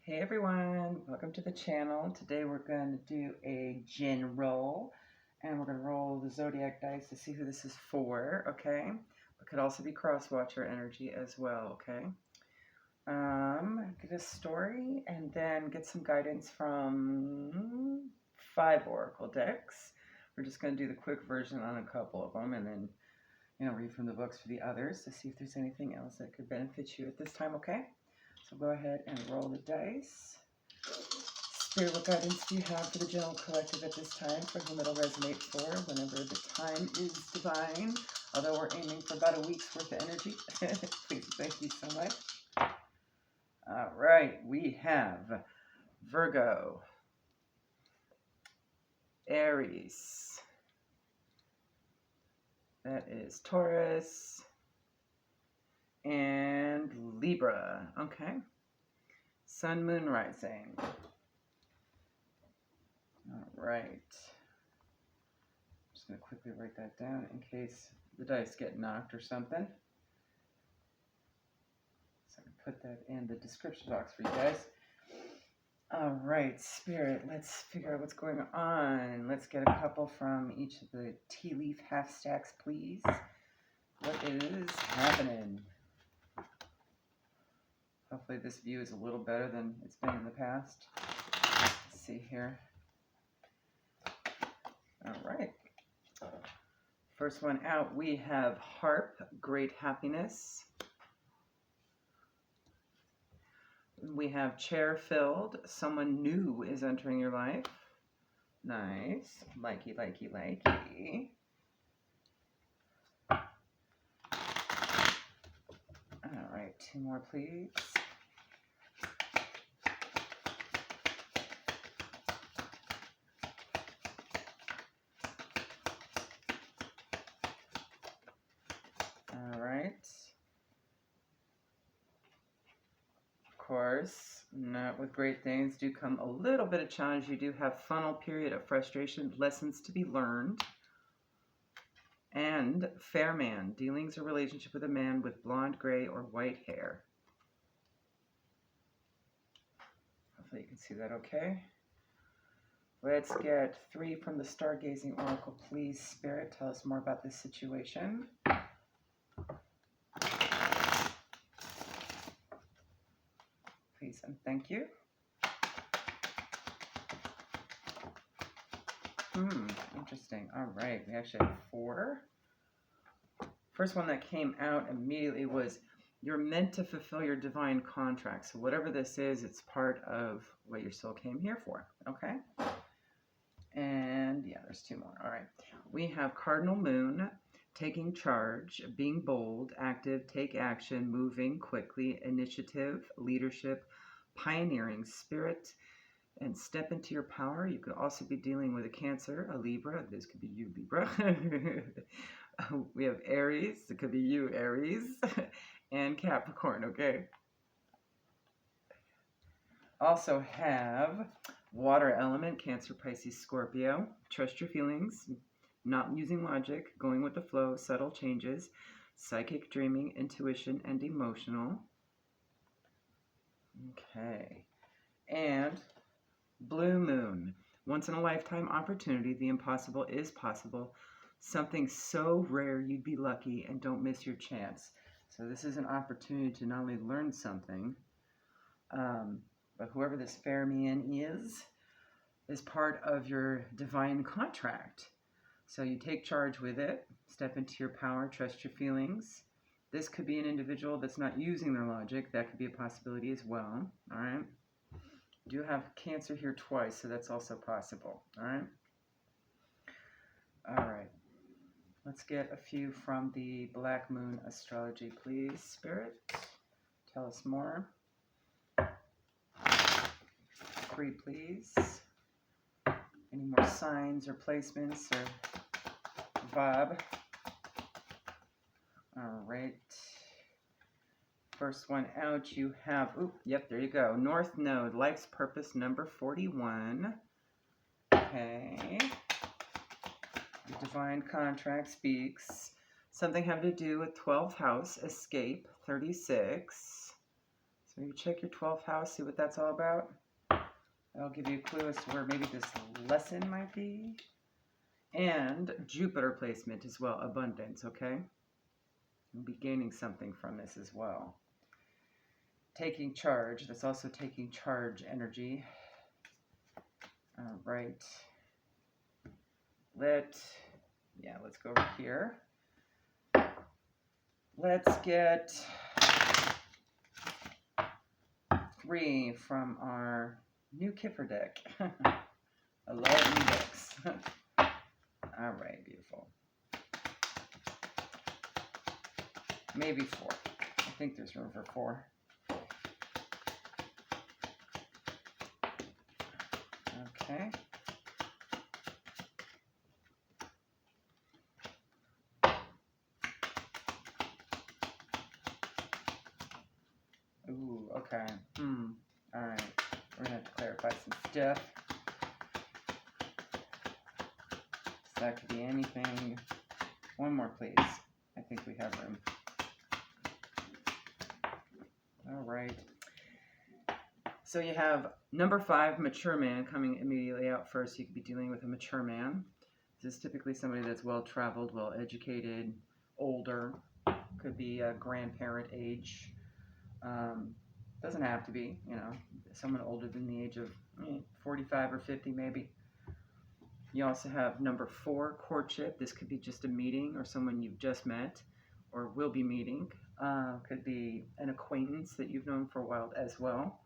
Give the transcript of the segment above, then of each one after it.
Hey everyone, welcome to the channel. Today we're going to do a gin roll, and we're going to roll the zodiac dice to see who this is for, okay? It could also be cross-watcher energy as well, okay? Get a story and then get some guidance from 5 oracle decks. We're just going to do the quick version on a couple of them and then, read from the books for the others to see if there's anything else that could benefit you at this time, okay? So go ahead and roll the dice. Spirit, what guidance do you have for the general collective at this time, for whom it'll resonate for, whenever the time is divine? Although we're aiming for about a week's worth of energy. Please, thank you so much. All right, we have Virgo, Aries, that is Taurus, and Libra, okay? Sun, Moon, Rising. All right. I'm just going to quickly write that down in case the dice get knocked or something. So I can put that in the description box for you guys. All right, Spirit, let's figure out what's going on. Let's get a couple from each of the tea leaf half stacks, please. What is happening? Hopefully this view is a little better than it's been in the past. Let's see here. All right. First one out, we have Harp, Great Happiness. We have Chair Filled, Someone New is Entering Your Life. Nice. Likey, likey, likey. All right, 2 more, please. All right. Of course, not with great things do come a little bit of challenge. You do have funnel period of frustration, lessons to be learned. And Fair Man, dealings or relationship with a man with blonde, gray, or white hair. Hopefully you can see that okay. Let's get 3 from the Stargazing Oracle, please, Spirit. Tell us more about this situation. Please and thank you. Interesting. All right, we actually have 4. First one that came out immediately was, you're meant to fulfill your divine contract. So whatever this is, it's part of what your soul came here for, okay? And yeah, there's 2 more. All right. We have Cardinal Moon, taking charge, being bold, active, take action, moving quickly, initiative, leadership, pioneering, spirit, and step into your power. You could also be dealing with a Cancer, a Libra. This could be you, Libra. We have Aries. It could be you, Aries. And Capricorn, okay? Also have water element, Cancer, Pisces, Scorpio. Trust your feelings, not using logic, going with the flow, subtle changes, psychic, dreaming, intuition, and emotional. Okay. And Blue Moon, once in a lifetime opportunity. The impossible is possible. Something so rare you'd be lucky, and don't miss your chance. So this is an opportunity to not only learn something, but whoever this fair man is part of your divine contract. So you take charge with it, step into your power, trust your feelings. This could be an individual that's not using their logic. That could be a possibility as well, all right? You do have Cancer here twice, so that's also possible, all right? All right. Let's get a few from the Black Moon astrology, please, Spirit. Tell us more. 3, please. Any more signs or placements or vibe? All right. First one out, you have, there you go. North Node, Life's Purpose, number 41. Okay. The divine contract speaks. Something having to do with 12th house, escape, 36. So you check your 12th house, see what that's all about. That'll give you a clue as to where maybe this lesson might be. And Jupiter placement as well, abundance, okay? You'll be gaining something from this as well. Taking charge, that's also taking charge energy. All right. Let's go over here. Let's get 3 from our new Kipper deck. I love new decks. All right, beautiful. Maybe 4. I think there's room for 4. Okay. Ooh, okay. All right. We're gonna have to clarify some stuff. So that could be anything. 1 more, please. I think we have room. All right. So you have number 5, mature man, coming immediately out first. You could be dealing with a mature man. This is typically somebody that's well-traveled, well-educated, older. Could be a grandparent age. Doesn't have to be, you know, someone older than the age of 45 or 50 maybe. You also have number 4, courtship. This could be just a meeting or someone you've just met or will be meeting. Could be an acquaintance that you've known for a while as well.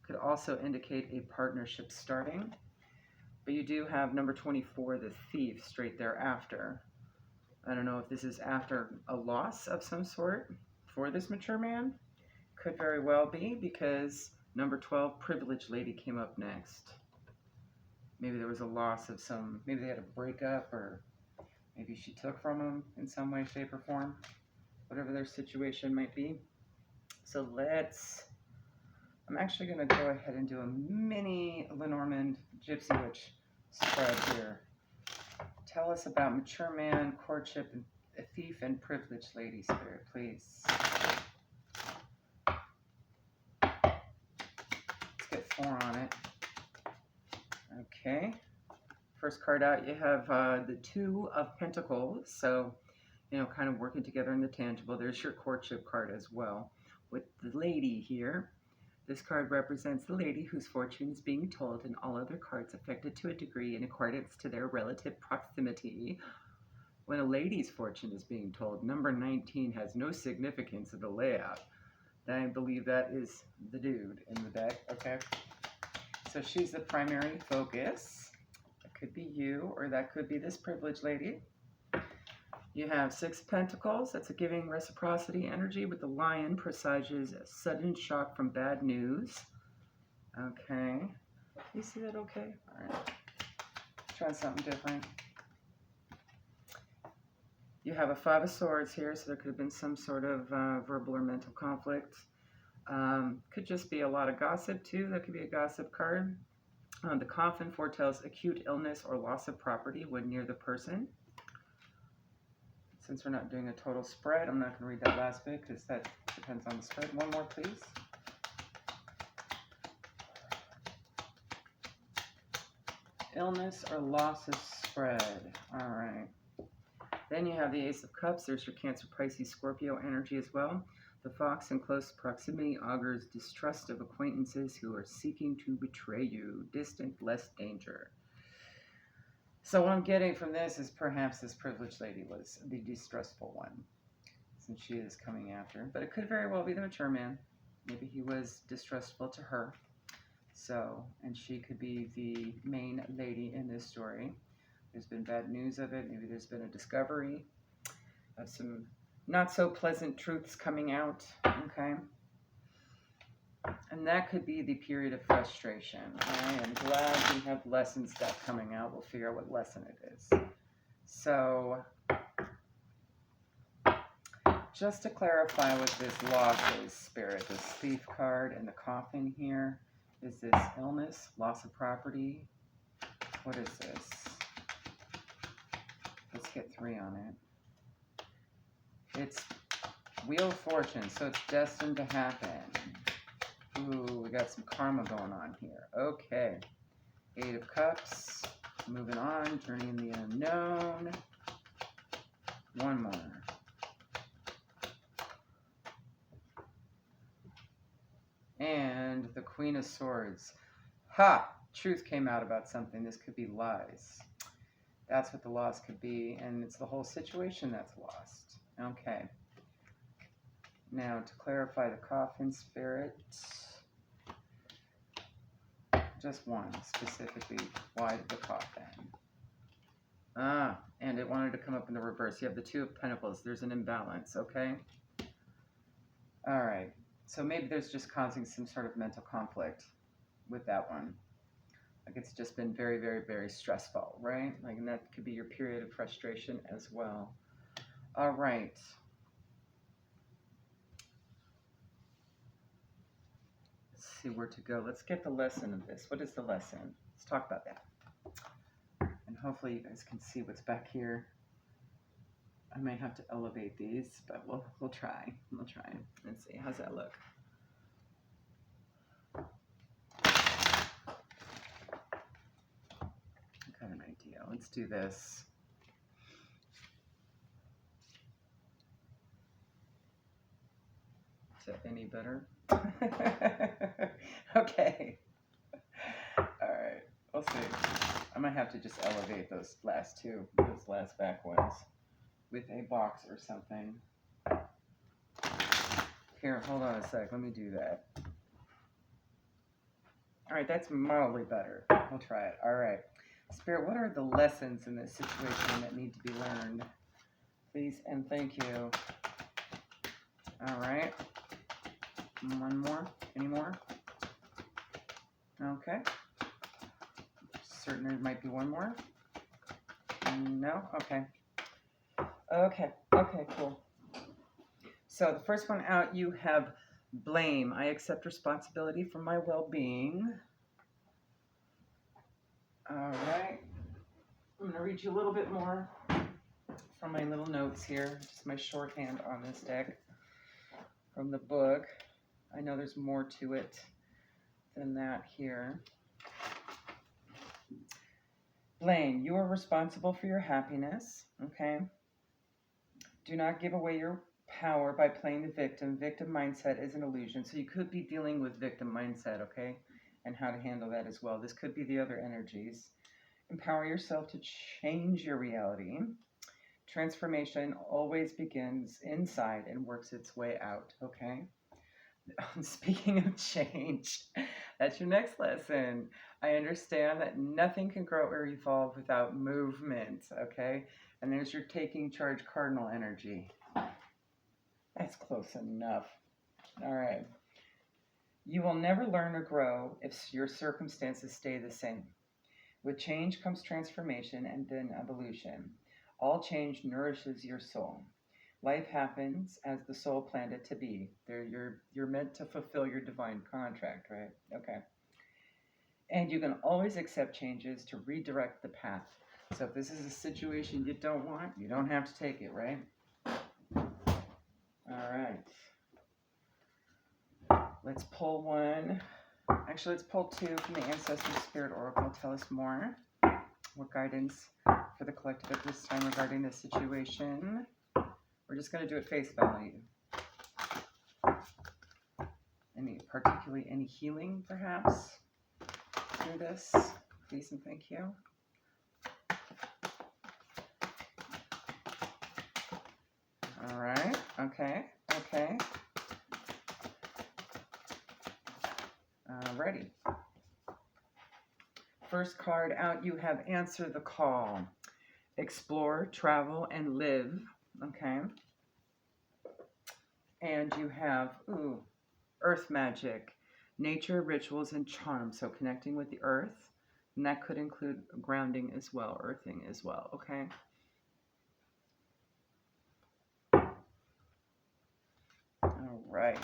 Could also indicate a partnership starting. But you do have number 24, the thief, straight thereafter. I don't know if this is after a loss of some sort for this mature man. Could very well be, because number 12, privileged lady, came up next. Maybe there was a loss of some, maybe they had a breakup, or maybe she took from him in some way, shape, or form. Whatever their situation might be. So I'm actually going to go ahead and do a mini Lenormand Gypsy Witch spread here. Tell us about mature man, courtship, and a thief, and privileged lady, Spirit, please. Let's get 4 on it. Okay. First card out, you have the 2 of Pentacles. So, you know, kind of working together in the tangible. There's your courtship card as well. With the lady here. This card represents the lady whose fortune is being told, and all other cards affected to a degree in accordance to their relative proximity. When a lady's fortune is being told, number 19 has no significance in the layout. I believe that is the dude in the deck, okay? So she's the primary focus. That could be you, or that could be this privileged lady. You have 6 Pentacles. That's a giving reciprocity energy, with the Lion presages a sudden shock from bad news. Okay. You see that okay? All right. Try something different. You have a 5 of Swords here, so there could have been some sort of verbal or mental conflict. Could just be a lot of gossip, too. That could be a gossip card. The Coffin foretells acute illness or loss of property when near the person. Since we're not doing a total spread, I'm not going to read that last bit because that depends on the spread. 1 more, please. Illness or loss of spread. All right. Then you have the Ace of Cups. There's your Cancer, Pisces, Scorpio energy as well. The Fox in close proximity augurs distrust of acquaintances who are seeking to betray you. Distant, less danger. So what I'm getting from this is perhaps this privileged lady was the distrustful one, since she is coming after. But it could very well be the mature man. Maybe he was distrustful to her. So, and she could be the main lady in this story. There's been bad news of it. Maybe there's been a discovery of some not so pleasant truths coming out. Okay. And that could be the period of frustration. I am glad we have lesson stuff coming out. We'll figure out what lesson it is. So, just to clarify what this loss is, Spirit, this thief card and the Coffin here, is this illness, loss of property? What is this? Let's get 3 on it. It's Wheel of Fortune, so it's destined to happen. Ooh, we got some karma going on here. Okay. 8 of Cups. Moving on, journey in the unknown. One more. And the Queen of Swords. Ha! Truth came out about something. This could be lies. That's what the loss could be, and it's the whole situation that's lost. Okay. Now, to clarify the coffin spirit, just one specifically. Why the coffin? Ah, and it wanted to come up in the reverse. You have the 2 of Pentacles. There's an imbalance, okay? All right. So maybe there's just causing some sort of mental conflict with that one. Like it's just been very, very, very stressful, right? Like, and that could be your period of frustration as well. All right. Let's see where to go. Let's get the lesson of this. What is the lesson? Let's talk about that. And hopefully you guys can see what's back here. I may have to elevate these, but we'll try. We'll try. Let's see. How's that look? Got an idea. Let's do this. Is that any better? Okay. All right. We'll see. I might have to just elevate those last back ones with a box or something. Here, hold on a sec. Let me do that. All right, that's mildly better. We'll try it. All right. Spirit, what are the lessons in this situation that need to be learned? Please and thank you. All right. One more. Any more? Okay. Certain there might be one more. No? Okay. Okay. Okay, cool. So the first one out, you have blame. I accept responsibility for my well-being. All right. I'm going to read you a little bit more from my little notes here, just my shorthand on this deck from the book. I know there's more to it than that here. Blame. You are responsible for your happiness, okay? Do not give away your power by playing the victim. Victim mindset is an illusion. So you could be dealing with victim mindset, okay? And how to handle that as well. This could be the other energies. Empower yourself to change your reality. Transformation always begins inside and works its way out, okay? Speaking of change, that's your next lesson. I understand that nothing can grow or evolve without movement, okay? And there's your taking charge cardinal energy. That's close enough. All right. You will never learn or grow if your circumstances stay the same. With change comes transformation and then evolution. All change nourishes your soul. Life happens as the soul planned it to be. You're meant to fulfill your divine contract, right? Okay. And you can always accept changes to redirect the path. So if this is a situation you don't want, you don't have to take it, right? All right. Let's pull one. Actually, let's pull two from the Ancestor Spirit Oracle. Tell us more. What guidance for the collective at this time regarding this situation? We're just going to do it face value. Particularly any healing, perhaps, through this? Please and thank you. All right. Okay. Okay. Alrighty. First card out, you have Answer the Call. Explore, travel, and live. Okay. And you have, Earth Magic. Nature, rituals, and charms. So connecting with the earth. And that could include grounding as well, earthing as well. Okay. All right.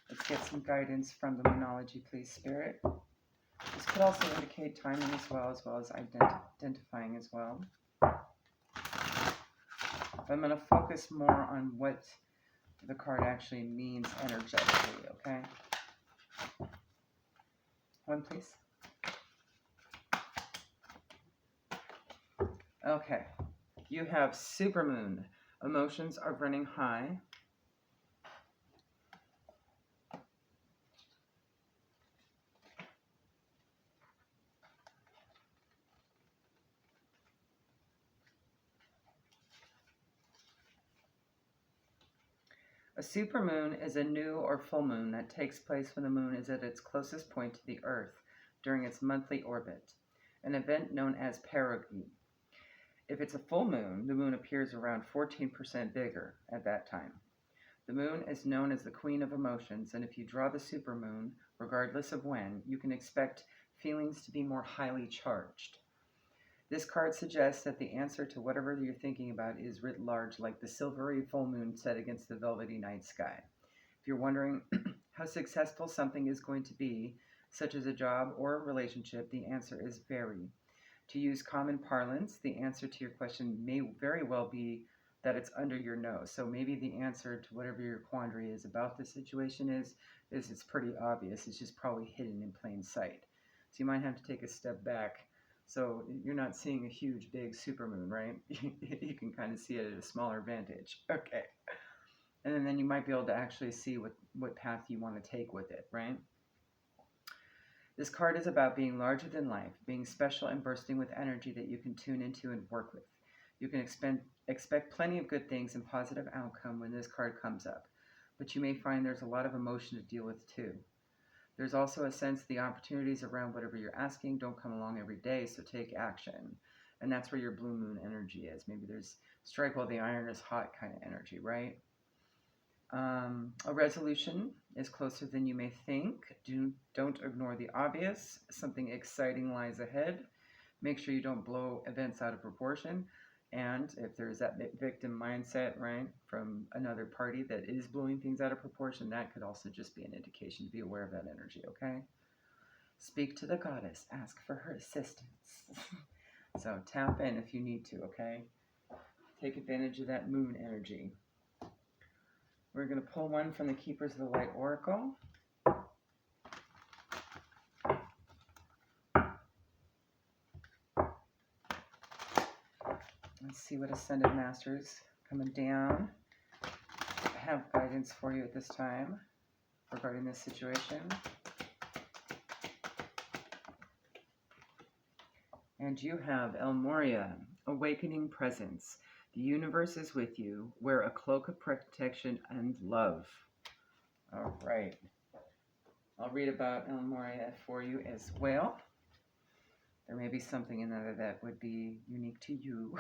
Let's get some guidance from the Moonology, please, Spirit. This could also indicate timing as well as identifying as well. I'm going to focus more on what the card actually means energetically, okay? One, please. Okay. You have supermoon. Emotions are running high. A supermoon is a new or full moon that takes place when the moon is at its closest point to the Earth during its monthly orbit, an event known as perigee. If it's a full moon, the moon appears around 14% bigger at that time. The moon is known as the queen of emotions, and if you draw the supermoon, regardless of when, you can expect feelings to be more highly charged. This card suggests that the answer to whatever you're thinking about is writ large, like the silvery full moon set against the velvety night sky. If you're wondering how successful something is going to be, such as a job or a relationship, the answer is very. To use common parlance, the answer to your question may very well be that it's under your nose. So maybe the answer to whatever your quandary is about the situation is it's pretty obvious. It's just probably hidden in plain sight. So you might have to take a step back. So you're not seeing a huge, big supermoon, right? You can kind of see it at a smaller vantage. Okay. And then you might be able to actually see what path you want to take with it, right? This card is about being larger than life, being special and bursting with energy that you can tune into and work with. You can expect plenty of good things and positive outcome when this card comes up, but you may find there's a lot of emotion to deal with too. There's also a sense the opportunities around whatever you're asking don't come along every day, so take action. And that's where your blue moon energy is. Maybe there's strike while the iron is hot kind of energy, right? A resolution is closer than you may think. Don't ignore the obvious. Something exciting lies ahead. Make sure you don't blow events out of proportion. And if there's that victim mindset, right, from another party that is blowing things out of proportion, that could also just be an indication to be aware of that energy, okay? Speak to the goddess. Ask for her assistance. So tap in if you need to, okay? Take advantage of that moon energy. We're going to pull one from the Keepers of the Light Oracle. Let's see what Ascended Masters coming down have guidance for you at this time regarding this situation. And you have El Moria, Awakening Presence. The universe is with you. Wear a cloak of protection and love. All right. I'll read about El Moria for you as well. There may be something in there that would be unique to you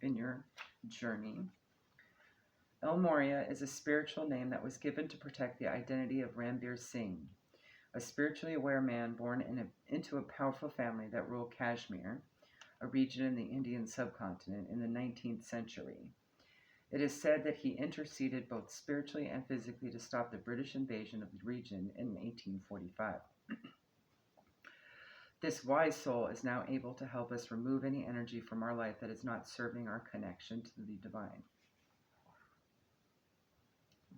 in your journey. El Moria is a spiritual name that was given to protect the identity of Ranbir Singh, a spiritually aware man born into a powerful family that ruled Kashmir, a region in the Indian subcontinent, in the 19th century. It is said that he interceded both spiritually and physically to stop the British invasion of the region in 1845. This wise soul is now able to help us remove any energy from our life that is not serving our connection to the divine.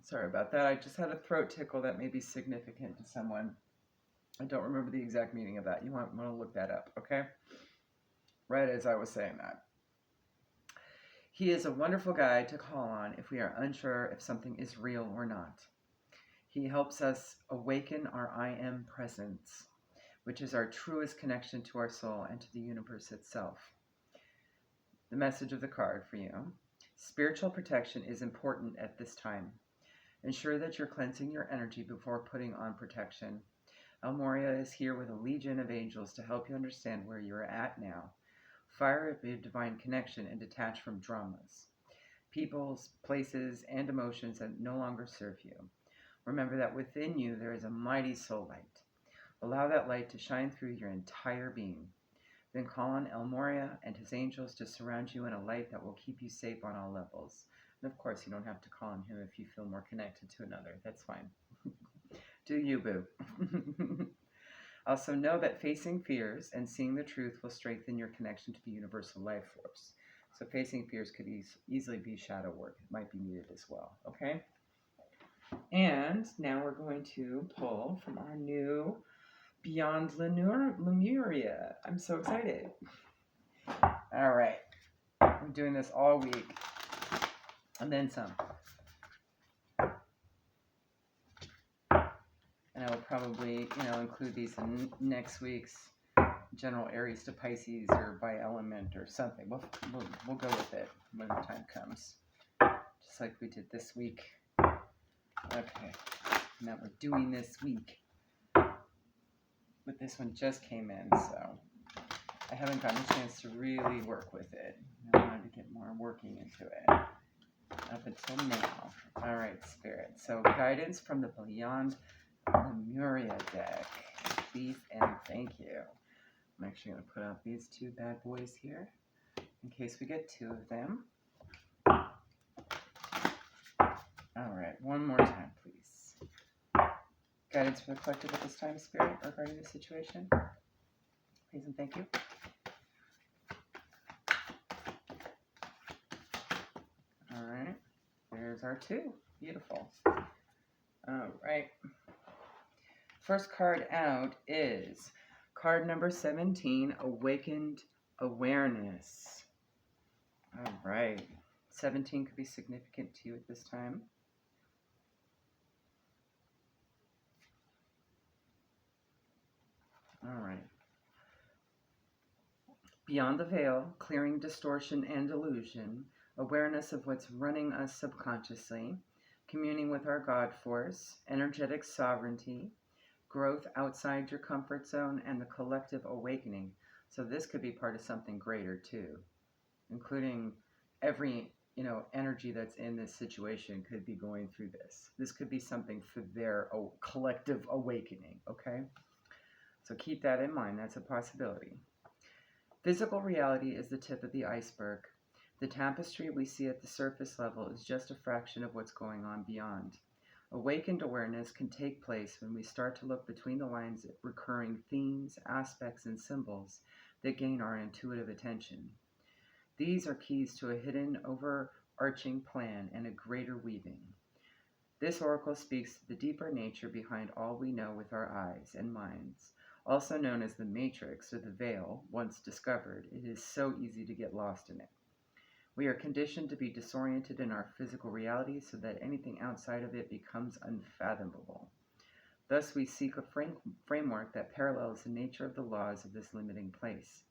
Sorry about that. I just had a throat tickle that may be significant to someone. I don't remember the exact meaning of that. You want to look that up, okay? Right as I was saying that. He is a wonderful guide to call on if we are unsure if something is real or not. He helps us awaken our I am presence, which is our truest connection to our soul and to the universe itself. The message of the card for you. Spiritual protection is important at this time. Ensure that you're cleansing your energy before putting on protection. El Moria is here with a legion of angels to help you understand where you're at now. Fire up your divine connection and detach from dramas, peoples, places, and emotions that no longer serve you. Remember that within you there is a mighty soul light. Allow that light to shine through your entire being. Then call on El Moria and his angels to surround you in a light that will keep you safe on all levels. And of course, you don't have to call on him if you feel more connected to another. That's fine. Do you, boo. Also know that facing fears and seeing the truth will strengthen your connection to the universal life force. So facing fears could easily be shadow work. It might be needed as well, okay? And now we're going to pull from our new Beyond Lemuria. I'm so excited. All right. I'm doing this all week. And then some. And I will probably, include these in next week's general Aries to Pisces or by element or something. We'll go with it when the time comes. Just like we did this week. Okay. Now we're doing this week. But this one just came in, so I haven't gotten a chance to really work with it. I wanted to get more working into it up until now. All right, Spirit. So guidance from the Beyond Lemuria deck. Please and thank you. I'm actually going to put out these two bad boys here in case we get two of them. All right, one more time, please. Guidance for the collective at this time, Spirit, regarding the situation. Please and thank you. All right, there's our two. Beautiful. All right. First card out is card number 17, Awakened Awareness. All right. 17 could be significant to you at this time. All right. Beyond the veil, clearing distortion and illusion, awareness of what's running us subconsciously, communing with our God force, energetic sovereignty, growth outside your comfort zone, and the collective awakening. So this could be part of something greater too, including every energy that's in this situation could be going through this. This could be something for their collective awakening, okay? So keep that in mind. That's a possibility. Physical reality is the tip of the iceberg. The tapestry we see at the surface level is just a fraction of what's going on beyond. Awakened awareness can take place when we start to look between the lines at recurring themes, aspects, and symbols that gain our intuitive attention. These are keys to a hidden, overarching plan and a greater weaving. This oracle speaks to the deeper nature behind all we know with our eyes and minds. Also known as the matrix or the veil, once discovered, it is so easy to get lost in it. We are conditioned to be disoriented in our physical reality so that anything outside of it becomes unfathomable. Thus, we seek a framework that parallels the nature of the laws of this limiting place.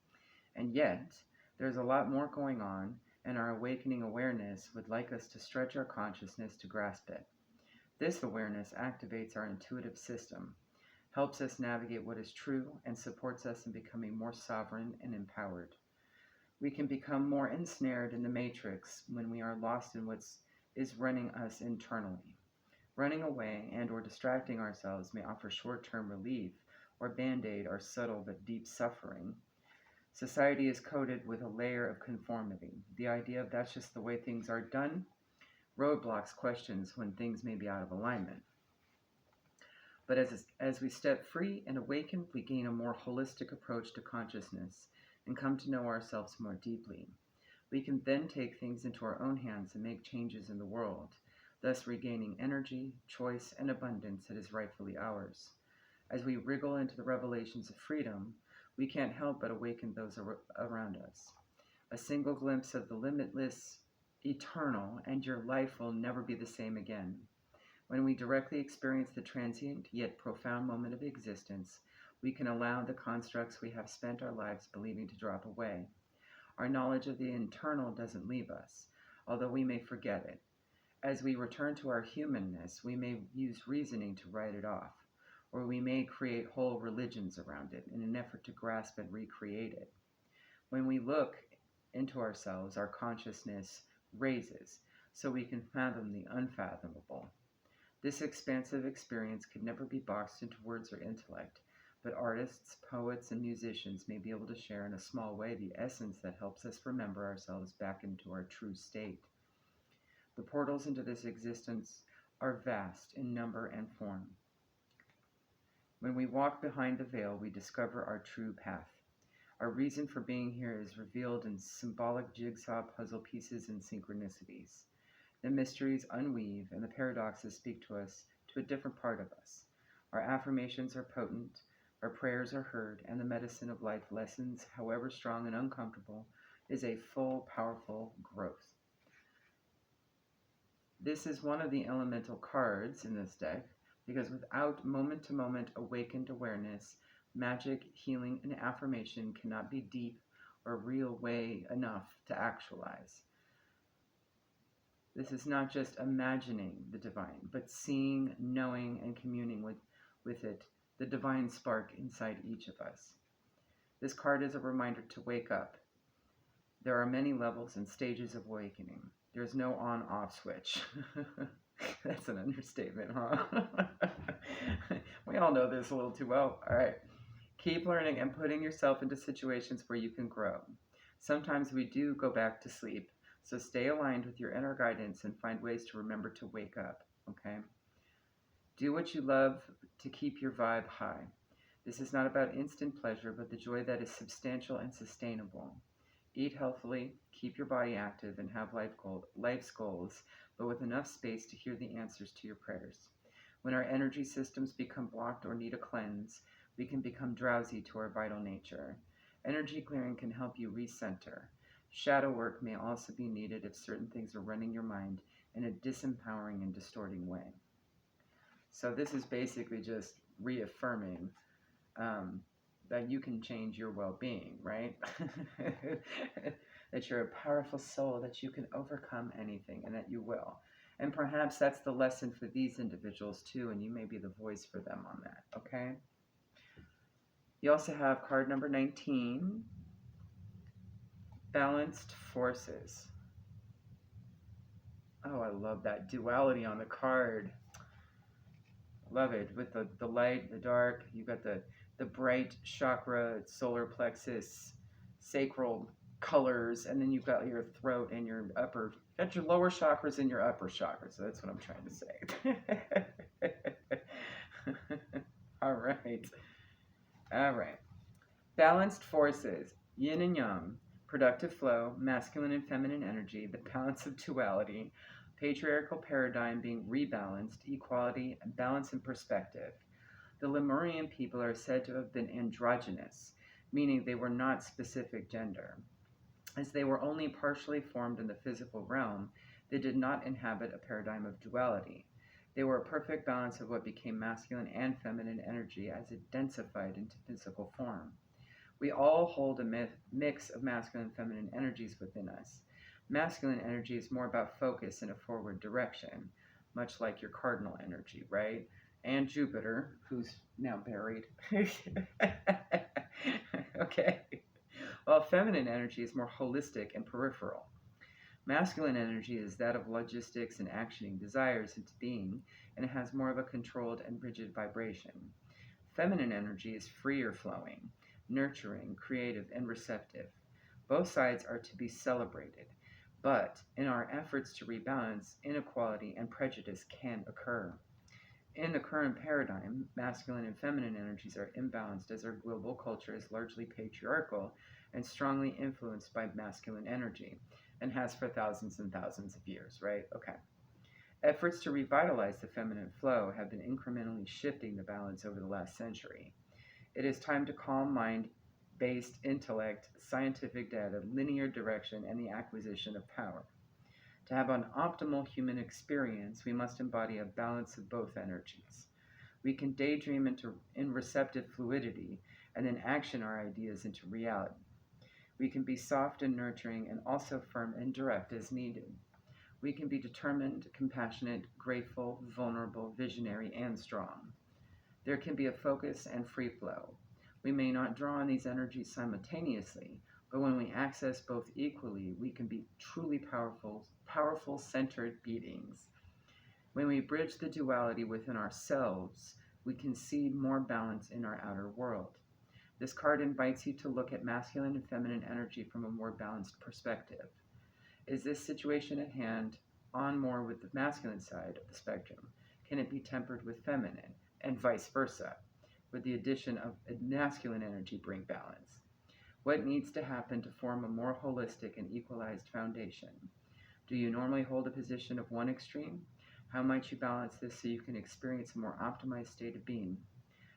And yet, there's a lot more going on, and our awakening awareness would like us to stretch our consciousness to grasp it. This awareness activates our intuitive system, helps us navigate what is true, and supports us in becoming more sovereign and empowered. We can become more ensnared in the matrix when we are lost in what is running us internally. Running away and or distracting ourselves may offer short-term relief or band-aid our subtle but deep suffering. Society is coated with a layer of conformity. The idea of that's just the way things are done roadblocks questions when things may be out of alignment. But as we step free and awaken, we gain a more holistic approach to consciousness and come to know ourselves more deeply. We can then take things into our own hands and make changes in the world, thus regaining energy, choice, and abundance that is rightfully ours. As we wriggle into the revelations of freedom, we can't help but awaken those around us. A single glimpse of the limitless, eternal, and your life will never be the same again. When we directly experience the transient yet profound moment of existence, we can allow the constructs we have spent our lives believing to drop away. Our knowledge of the internal doesn't leave us, although we may forget it. As we return to our humanness, we may use reasoning to write it off, or we may create whole religions around it in an effort to grasp and recreate it. When we look into ourselves, our consciousness raises, so we can fathom the unfathomable. This expansive experience could never be boxed into words or intellect, but artists, poets, and musicians may be able to share in a small way the essence that helps us remember ourselves back into our true state. The portals into this existence are vast in number and form. When we walk behind the veil, we discover our true path. Our reason for being here is revealed in symbolic jigsaw puzzle pieces and synchronicities. The mysteries unweave and the paradoxes speak to us, to a different part of us. Our affirmations are potent, our prayers are heard, and the medicine of life lessons, however strong and uncomfortable, is a full, powerful growth. This is one of the elemental cards in this deck because without moment to moment awakened awareness, magic, healing, and affirmation cannot be deep or real way enough to actualize. This is not just imagining the divine, but seeing, knowing, and communing with it, the divine spark inside each of us. This card is a reminder to wake up. There are many levels and stages of awakening. There's no on-off switch. That's an understatement, huh? We all know this a little too well. All right. Keep learning and putting yourself into situations where you can grow. Sometimes we do go back to sleep, so stay aligned with your inner guidance and find ways to remember to wake up, okay? Do what you love to keep your vibe high. This is not about instant pleasure, but the joy that is substantial and sustainable. Eat healthily, keep your body active, and have life's goals, but with enough space to hear the answers to your prayers. When our energy systems become blocked or need a cleanse, we can become drowsy to our vital nature. Energy clearing can help you recenter. Shadow work may also be needed if certain things are running your mind in a disempowering and distorting way. So this is basically just reaffirming that you can change your well-being, right? That you're a powerful soul, that you can overcome anything, and that you will. And perhaps that's the lesson for these individuals too, and you may be the voice for them on that, okay? You also have card number 19, Balanced Forces. Oh, I love that duality on the card. Love it. With the light, the dark, you got the bright chakra, solar plexus, sacral colors, and then you've got your throat and your upper, got your lower chakras and your upper chakras. So that's what I'm trying to say. All right. All right. Balanced forces, yin and yang, productive flow, masculine and feminine energy, the balance of duality, patriarchal paradigm being rebalanced, equality, balance and perspective. The Lemurian people are said to have been androgynous, meaning they were not specific gender. As they were only partially formed in the physical realm, they did not inhabit a paradigm of duality. They were a perfect balance of what became masculine and feminine energy as it densified into physical form. We all hold a mix of masculine and feminine energies within us. Masculine energy is more about focus in a forward direction, much like your cardinal energy, right? And Jupiter, who's now buried. Okay. While feminine energy is more holistic and peripheral. Masculine energy is that of logistics and actioning desires into being, and it has more of a controlled and rigid vibration. Feminine energy is freer flowing, nurturing, creative, and receptive. Both sides are to be celebrated, but in our efforts to rebalance, inequality and prejudice can occur. In the current paradigm, masculine and feminine energies are imbalanced as our global culture is largely patriarchal and strongly influenced by masculine energy, and has for thousands and thousands of years, right? Okay. Efforts to revitalize the feminine flow have been incrementally shifting the balance over the last century. It is time to calm mind-based intellect, scientific data, linear direction, and the acquisition of power. To have an optimal human experience, we must embody a balance of both energies. We can daydream in receptive fluidity and then action our ideas into reality. We can be soft and nurturing and also firm and direct as needed. We can be determined, compassionate, grateful, vulnerable, visionary, and strong. There can be a focus and free flow. We may not draw on these energies simultaneously, but when we access both equally, we can be truly powerful centered beings. When we bridge the duality within ourselves, we can see more balance in our outer world. This card invites you to look at masculine and feminine energy from a more balanced perspective. Is this situation at hand on more with the masculine side of the spectrum? Can it be tempered with feminine, and vice versa? Would the addition of masculine energy bring balance? What needs to happen to form a more holistic and equalized foundation? Do you normally hold a position of one extreme? How might you balance this so you can experience a more optimized state of being?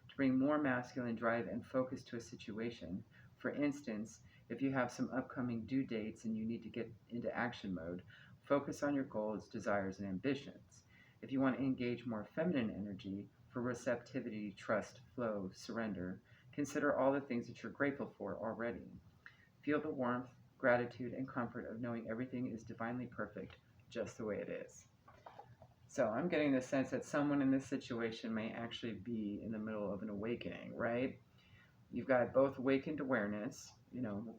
To bring more masculine drive and focus to a situation, for instance, if you have some upcoming due dates and you need to get into action mode, focus on your goals, desires, and ambitions. If you want to engage more feminine energy for receptivity, trust, flow, surrender, consider all the things that you're grateful for already. Feel the warmth, gratitude, and comfort of knowing everything is divinely perfect just the way it is. So I'm getting the sense that someone in this situation may actually be in the middle of an awakening, right? You've got both awakened awareness,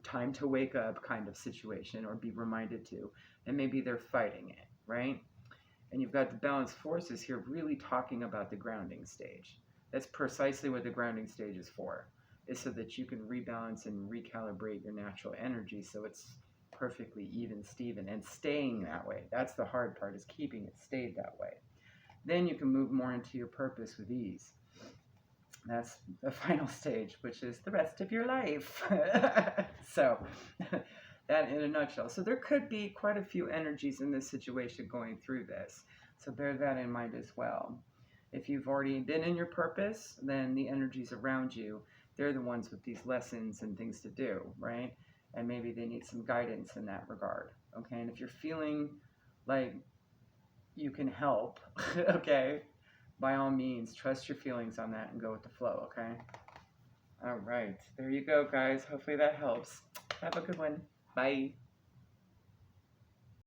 time to wake up kind of situation or be reminded to, and maybe they're fighting it, right? And you've got the balanced forces here really talking about the grounding stage. That's precisely what the grounding stage is for, is so that you can rebalance and recalibrate your natural energy so it's perfectly even Steven and staying that way. That's the hard part, is keeping it stayed that way. Then you can move more into your purpose with ease. That's the final stage, which is the rest of your life. So that in a nutshell. So there could be quite a few energies in this situation going through this. So bear that in mind as well. If you've already been in your purpose, then the energies around you, they're the ones with these lessons and things to do, right? And maybe they need some guidance in that regard, okay? And if you're feeling like you can help, okay, by all means, trust your feelings on that and go with the flow, okay? All right, there you go, guys. Hopefully that helps. Have a good one. Bye.